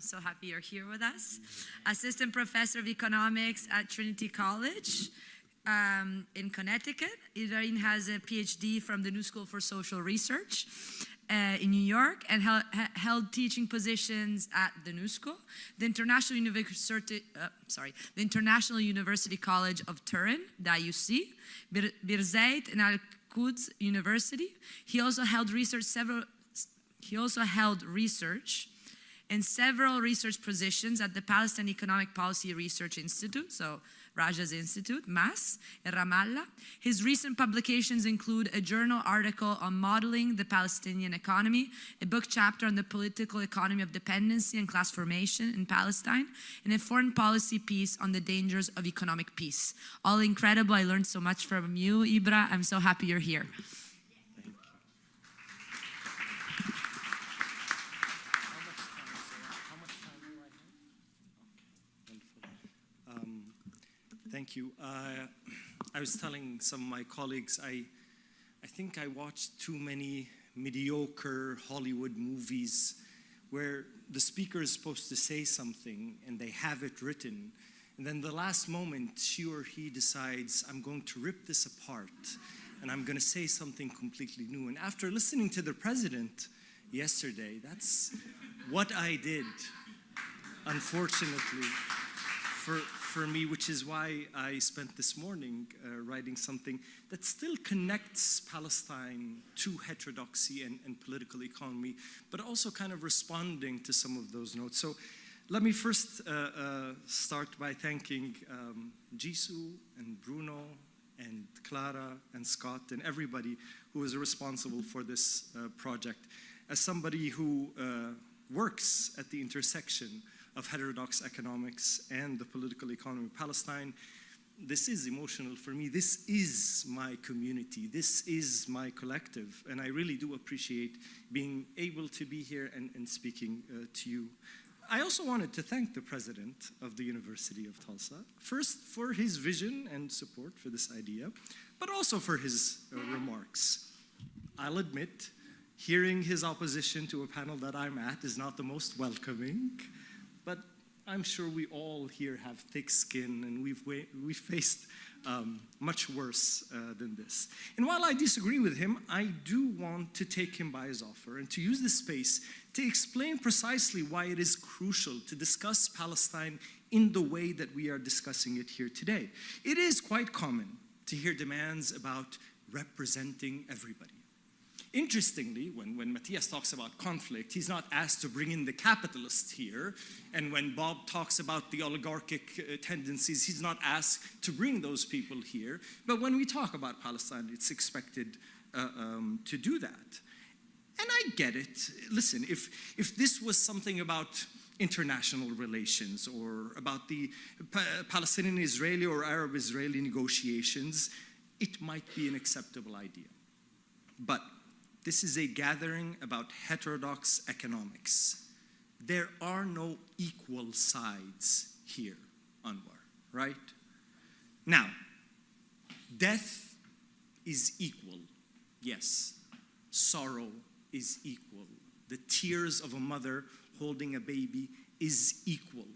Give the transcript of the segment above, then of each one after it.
so happy you're here with us. Assistant Professor of Economics at Trinity College in Connecticut. Ibrahim has a PhD from the New School for Social Research in New York and held teaching positions at the New School, the International University College of Turin, the IUC, Birzeit and Al-Quds University. He also held research in several research positions at the Palestine Economic Policy Research Institute, so Raja's Institute, MAS, in Ramallah. His recent publications include a journal article on modeling the Palestinian economy, a book chapter on the political economy of dependency and class formation in Palestine, and a foreign policy piece on the dangers of economic peace. All incredible. I learned so much from you, Ibra. I'm so happy you're here. Thank you. I was telling some of my colleagues, I think I watched too many mediocre Hollywood movies where the speaker is supposed to say something and they have it written. And then the last moment, she or he decides, I'm going to rip this apart and I'm going to say something completely new. And after listening to the president yesterday, that's what I did, unfortunately. For me, which is why I spent this morning writing something that still connects Palestine to heterodoxy and political economy, but also kind of responding to some of those notes. So let me first start by thanking Jisoo and Bruno and Clara and Scott and everybody who is responsible for this project. As somebody who works at the intersection of heterodox economics and the political economy of Palestine, this is emotional for me. This is my community. This is my collective. And I really do appreciate being able to be here and speaking to you. I also wanted to thank the president of the University of Tulsa, first for his vision and support for this idea, but also for his remarks. I'll admit, hearing his opposition to a panel that I'm at is not the most welcoming, but I'm sure we all here have thick skin and we've faced much worse than this. And while I disagree with him, I do want to take him by his offer and to use this space to explain precisely why it is crucial to discuss Palestine in the way that we are discussing it here today. It is quite common to hear demands about representing everybody. Interestingly, when Matthias talks about conflict, he's not asked to bring in the capitalists here. And when Bob talks about the oligarchic tendencies, he's not asked to bring those people here. But when we talk about Palestine, it's expected to do that. And I get it. Listen, if this was something about international relations or about the Palestinian Israeli or Arab Israeli negotiations, it might be an acceptable idea. But this is a gathering about heterodox economics. There are no equal sides here, Anwar, right? Now, death is equal, yes. Sorrow is equal. The tears of a mother holding a baby is equal.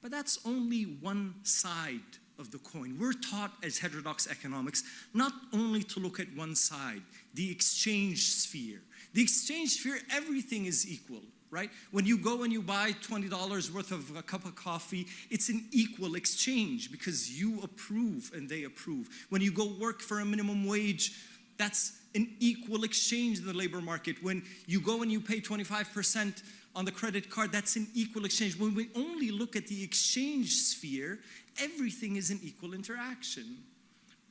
But that's only one side of the coin. We're taught as heterodox economics not only to look at one side, the exchange sphere. The exchange sphere, everything is equal, right? When you go and you buy $20 worth of a cup of coffee, it's an equal exchange because you approve and they approve. When you go work for a minimum wage, that's an equal exchange in the labor market. When you go and you pay 25% on the credit card, that's an equal exchange. When we only look at the exchange sphere, everything is an equal interaction.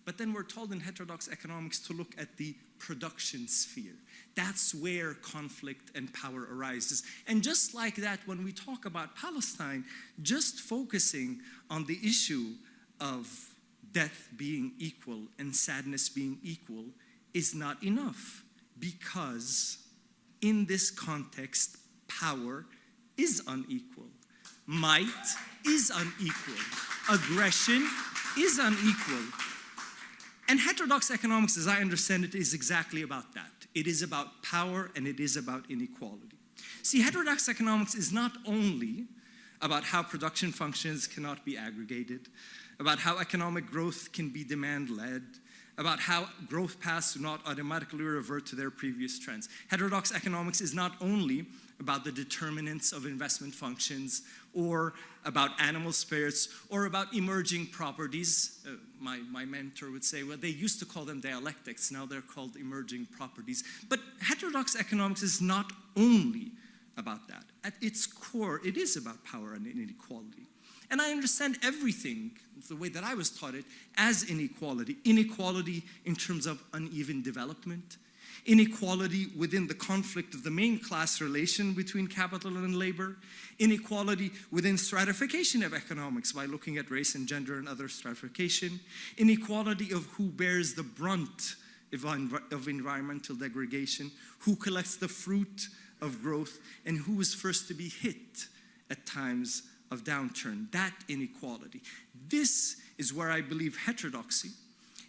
But then we're told in heterodox economics to look at the production sphere. That's where conflict and power arises. And just like that, when we talk about Palestine, just focusing on the issue of death being equal and sadness being equal is not enough, because in this context, power is unequal. Might is unequal. Aggression is unequal. And heterodox economics, as I understand it, is exactly about that. It is about power and it is about inequality. See, heterodox economics is not only about how production functions cannot be aggregated, about how economic growth can be demand-led, about how growth paths do not automatically revert to their previous trends. Heterodox economics is not only about the determinants of investment functions, or about animal spirits, or about emerging properties. My mentor would say, well, they used to call them dialectics, now they're called emerging properties. But heterodox economics is not only about that. At its core, it is about power and inequality. And I understand everything, the way that I was taught it, as inequality. Inequality in terms of uneven development, inequality within the conflict of the main class relation between capital and labor, inequality within stratification of economics by looking at race and gender and other stratification, inequality of who bears the brunt of environmental degradation, who collects the fruit of growth, and who is first to be hit at times of downturn, that inequality. This is where I believe heterodoxy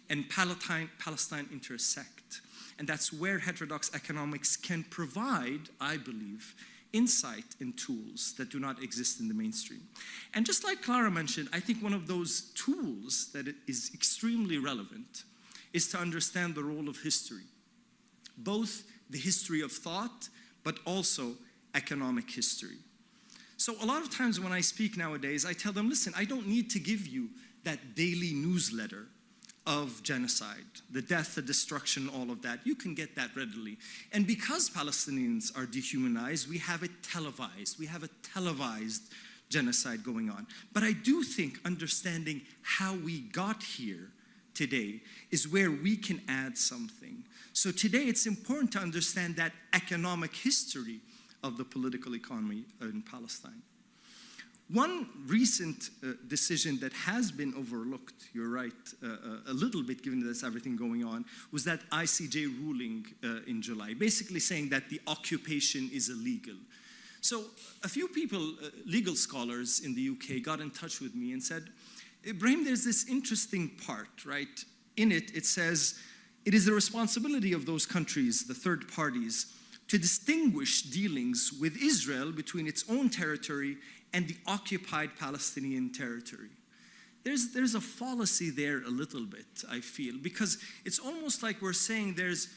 and Palestine intersect. And that's where heterodox economics can provide, I believe, insight and tools that do not exist in the mainstream. And just like Clara mentioned, I think one of those tools that is extremely relevant is to understand the role of history, both the history of thought, but also economic history. So a lot of times when I speak nowadays, I tell them, listen, I don't need to give you that daily newsletter of genocide, the death, the destruction, all of that. You can get that readily. And because Palestinians are dehumanized, we have it televised. We have a televised genocide going on. But I do think understanding how we got here today is where we can add something. So today it's important to understand that economic history of the political economy in Palestine. One recent decision that has been overlooked, you're right, a little bit given there's everything going on, was that ICJ ruling in July, basically saying that the occupation is illegal. So a few people, legal scholars in the UK, got in touch with me and said, Ibrahim, there's this interesting part, right? In it, it says, it is the responsibility of those countries, the third parties, to distinguish dealings with Israel between its own territory and the occupied Palestinian territory. There's a fallacy there a little bit, I feel, because it's almost like we're saying there's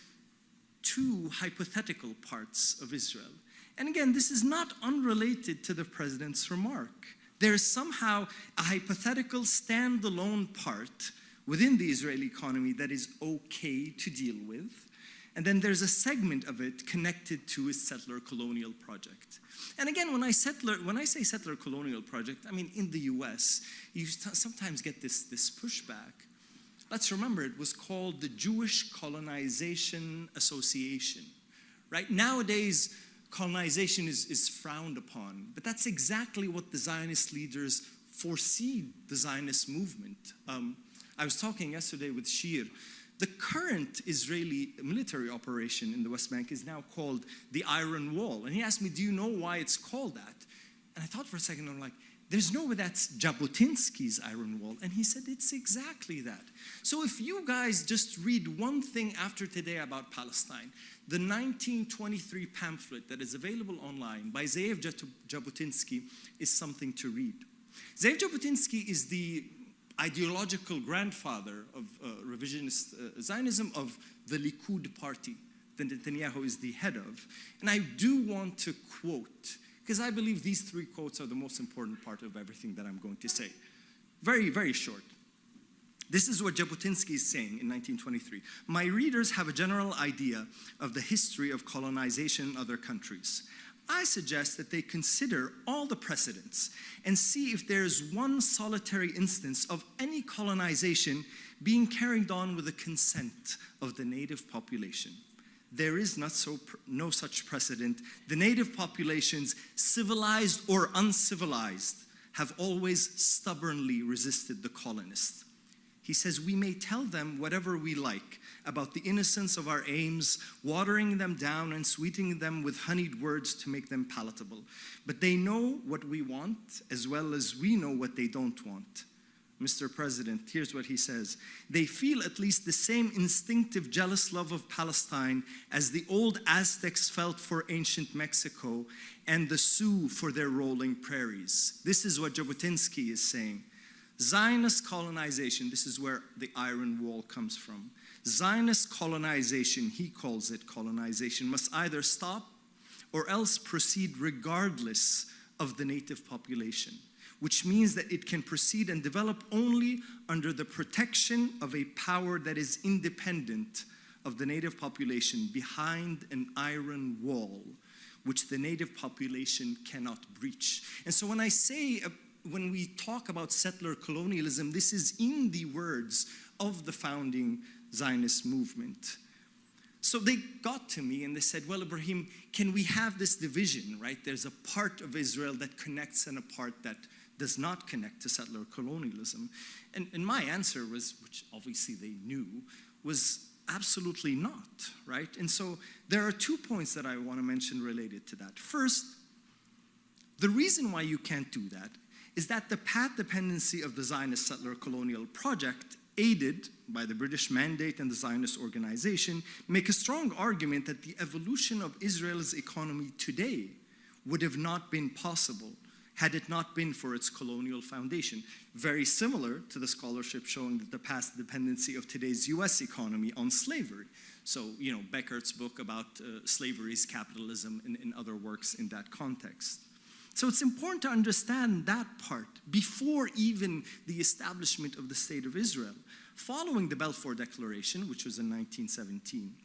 two hypothetical parts of Israel. And again, this is not unrelated to the president's remark. There's somehow a hypothetical standalone part within the Israeli economy that is okay to deal with. And then there's a segment of it connected to a settler colonial project. And again, when I say settler colonial project, I mean in the US, you sometimes get this pushback. Let's remember, it was called the Jewish Colonization Association, right? Nowadays, colonization is frowned upon, but that's exactly what the Zionist leaders foresee the Zionist movement. I was talking yesterday with Shir. The current Israeli military operation in the West Bank is now called the Iron Wall. And he asked me, do you know why it's called that? And I thought for a second, I'm like, there's no way that's Jabotinsky's Iron Wall. And he said, it's exactly that. So if you guys just read one thing after today about Palestine, the 1923 pamphlet that is available online by Ze'ev Jabotinsky is something to read. Ze'ev Jabotinsky is the ideological grandfather of revisionist Zionism of the Likud party that Netanyahu is the head of. And I do want to quote, because I believe these three quotes are the most important part of everything that I'm going to say. Very, very short. This is what Jabotinsky is saying in 1923. My readers have a general idea of the history of colonization in other countries. I suggest that they consider all the precedents and see if there's one solitary instance of any colonization being carried on with the consent of the native population. There is no such precedent. The native populations, civilized or uncivilized, have always stubbornly resisted the colonists. He says, we may tell them whatever we like about the innocence of our aims, watering them down and sweetening them with honeyed words to make them palatable. But they know what we want as well as we know what they don't want. Mr. President, here's what he says. They feel at least the same instinctive jealous love of Palestine as the old Aztecs felt for ancient Mexico and the Sioux for their rolling prairies. This is what Jabotinsky is saying. Zionist colonization, this is where the Iron Wall comes from. Zionist colonization, he calls it colonization, must either stop or else proceed regardless of the native population, which means that it can proceed and develop only under the protection of a power that is independent of the native population behind an iron wall, which the native population cannot breach. And so when I say, when we talk about settler colonialism, this is in the words of the founding Zionist movement. So they got to me and they said, well, Ibrahim, can we have this division, right? There's a part of Israel that connects and a part that does not connect to settler colonialism. And my answer was, which obviously they knew, was absolutely not, right? And so there are 2 points that I want to mention related to that. First, the reason why you can't do that is that the path dependency of the Zionist settler colonial project, aided by the British Mandate and the Zionist organization, make a strong argument that the evolution of Israel's economy today would have not been possible had it not been for its colonial foundation. Very similar to the scholarship showing that the past dependency of today's US economy on slavery. So, you know, Becker's book about slavery's capitalism and other works in that context. So it's important to understand that part before even the establishment of the State of Israel. Following the Balfour Declaration, which was in 1917,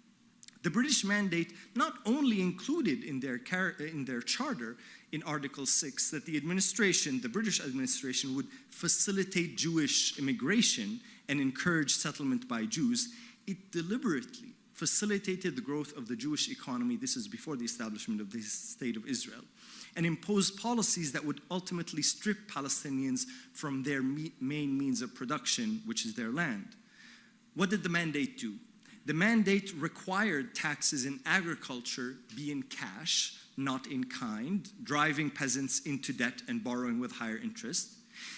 the British Mandate not only included in their charter in Article 6 that the administration, the British administration, would facilitate Jewish immigration and encourage settlement by Jews, it deliberately facilitated the growth of the Jewish economy, this is before the establishment of the State of Israel, and imposed policies that would ultimately strip Palestinians from their main means of production, which is their land. What did the mandate do? The mandate required taxes in agriculture be in cash, not in kind, driving peasants into debt and borrowing with higher interest.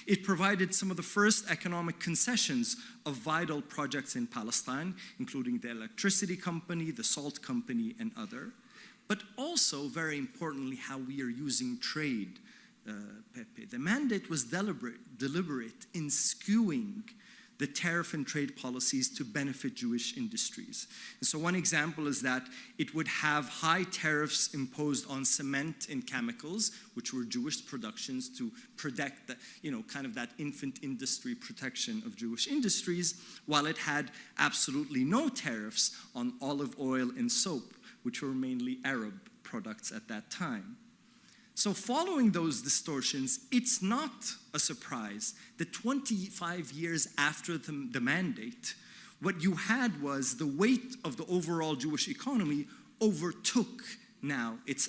It provided some of the first economic concessions of vital projects in Palestine, including the electricity company, the salt company, and other. But also, very importantly, how we are using trade, Pepe. The mandate was deliberate in skewing the tariff and trade policies to benefit Jewish industries. And so one example is that it would have high tariffs imposed on cement and chemicals, which were Jewish productions, to protect the, kind of that infant industry protection of Jewish industries, while it had absolutely no tariffs on olive oil and soap, which were mainly Arab products at that time. So following those distortions, it's not a surprise that 25 years after the mandate, what you had was the weight of the overall Jewish economy overtook now its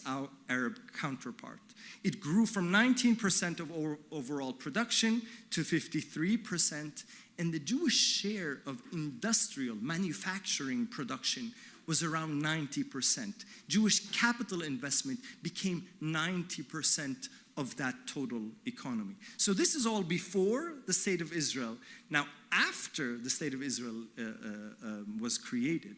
Arab counterpart. It grew from 19% of overall production to 53%, and the Jewish share of industrial manufacturing production was around 90%. Jewish capital investment became 90% of that total economy. So this is all before the State of Israel. Now, after the State of Israel was created,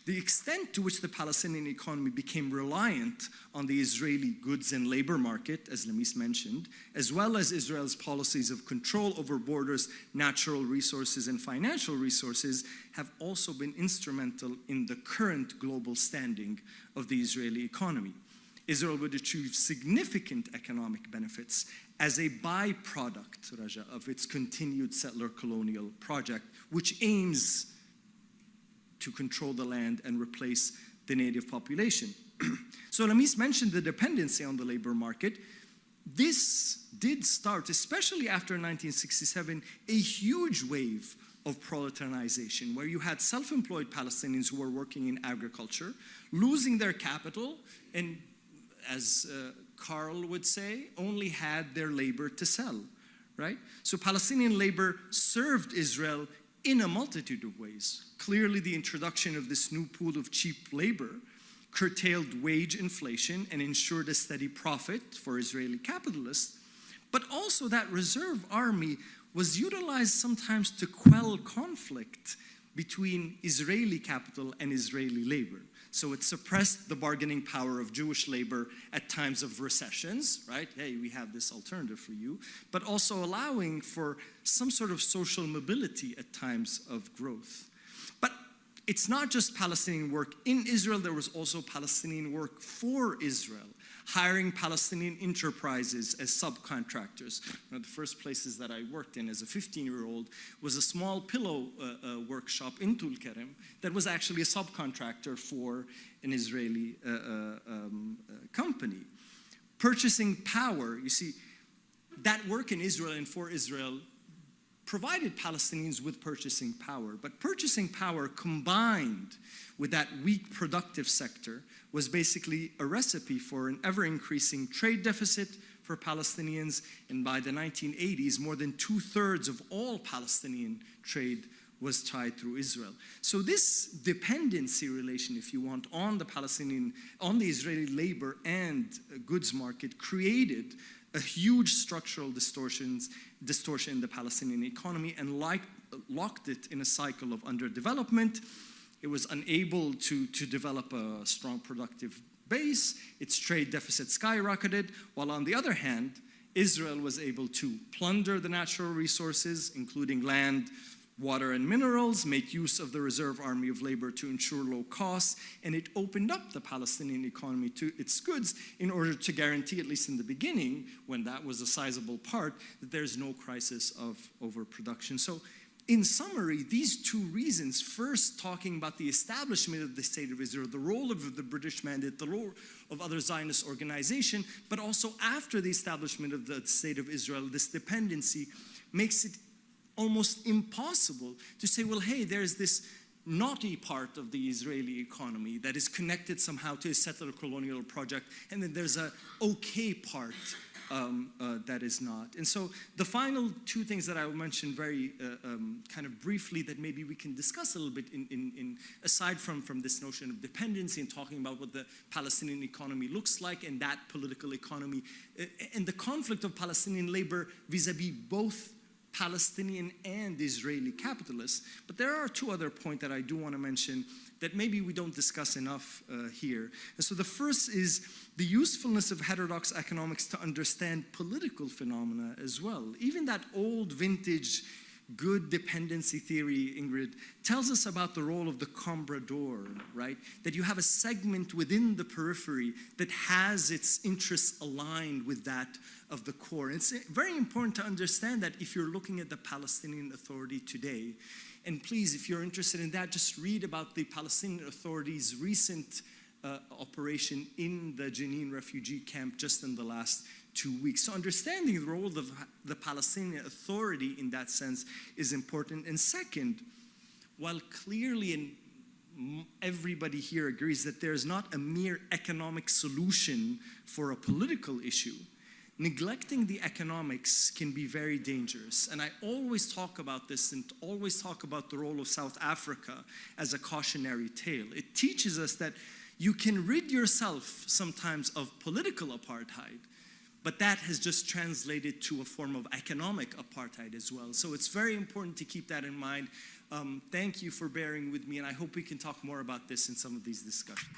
the extent to which the Palestinian economy became reliant on the Israeli goods and labor market, as Lamis mentioned, as well as Israel's policies of control over borders, natural resources, and financial resources, have also been instrumental in the current global standing of the Israeli economy. Israel would achieve significant economic benefits as a byproduct, Raja, of its continued settler colonial project, which aims to control the land and replace the native population. So Lamis mentioned the dependency on the labor market. This did start, especially after 1967, a huge wave of proletarianization, where you had self-employed Palestinians who were working in agriculture, losing their capital, and as Carl would say, only had their labor to sell, right? So Palestinian labor served Israel in a multitude of ways. Clearly, the introduction of this new pool of cheap labor curtailed wage inflation and ensured a steady profit for Israeli capitalists, but also that reserve army was utilized sometimes to quell conflict between Israeli capital and Israeli labor. So it suppressed the bargaining power of Jewish labor at times of recessions, right? Hey, we have this alternative for you, but also allowing for some sort of social mobility at times of growth. But it's not just Palestinian work in Israel, there was also Palestinian work for Israel, hiring Palestinian enterprises as subcontractors. One of the first places that I worked in as a 15-year-old was a small pillow workshop in Tulkarem that was actually a subcontractor for an Israeli company. Purchasing power, you see, that work in Israel and for Israel provided Palestinians with purchasing power, but purchasing power combined with that weak productive sector was basically a recipe for an ever-increasing trade deficit for Palestinians, and by the 1980s, more than 2/3 of all Palestinian trade was tied through Israel. So this dependency relation, if you want, on the Israeli labor and goods market created a huge structural distortion in the Palestinian economy and locked it in a cycle of underdevelopment. It was unable to develop a strong productive base. Its trade deficit skyrocketed, while on the other hand, Israel was able to plunder the natural resources, including land, water, and minerals, make use of the reserve army of labor to ensure low costs, and it opened up the Palestinian economy to its goods in order to guarantee, at least in the beginning, when that was a sizable part, that there's no crisis of overproduction. So in summary, these two reasons, first talking about the establishment of the State of Israel, the role of the British Mandate, the role of other Zionist organizations, but also after the establishment of the State of Israel, this dependency makes it almost impossible to say, well, hey, there's this naughty part of the Israeli economy that is connected somehow to a settler colonial project, and then there's a okay part that is not. And so the final two things that I will mention very kind of briefly that maybe we can discuss a little bit aside from this notion of dependency and talking about what the Palestinian economy looks like and that political economy and the conflict of Palestinian labor vis-a-vis both Palestinian and Israeli capitalists. But there are two other points that I do want to mention that maybe we don't discuss enough here. And so the first is the usefulness of heterodox economics to understand political phenomena as well. Even that old vintage good dependency theory, Ingrid, tells us about the role of the comprador, right? That you have a segment within the periphery that has its interests aligned with that of the core. And it's very important to understand that if you're looking at the Palestinian Authority today, and please, if you're interested in that, just read about the Palestinian Authority's recent operation in the Jenin refugee camp just in the last 2 weeks. So understanding the role of the Palestinian Authority in that sense is important. And second, while clearly everybody here agrees that there's not a mere economic solution for a political issue, neglecting the economics can be very dangerous. And I always talk about this and always talk about the role of South Africa as a cautionary tale. It teaches us that you can rid yourself sometimes of political apartheid, but that has just translated to a form of economic apartheid as well. So it's very important to keep that in mind. Thank you for bearing with me, and I hope we can talk more about this in some of these discussions.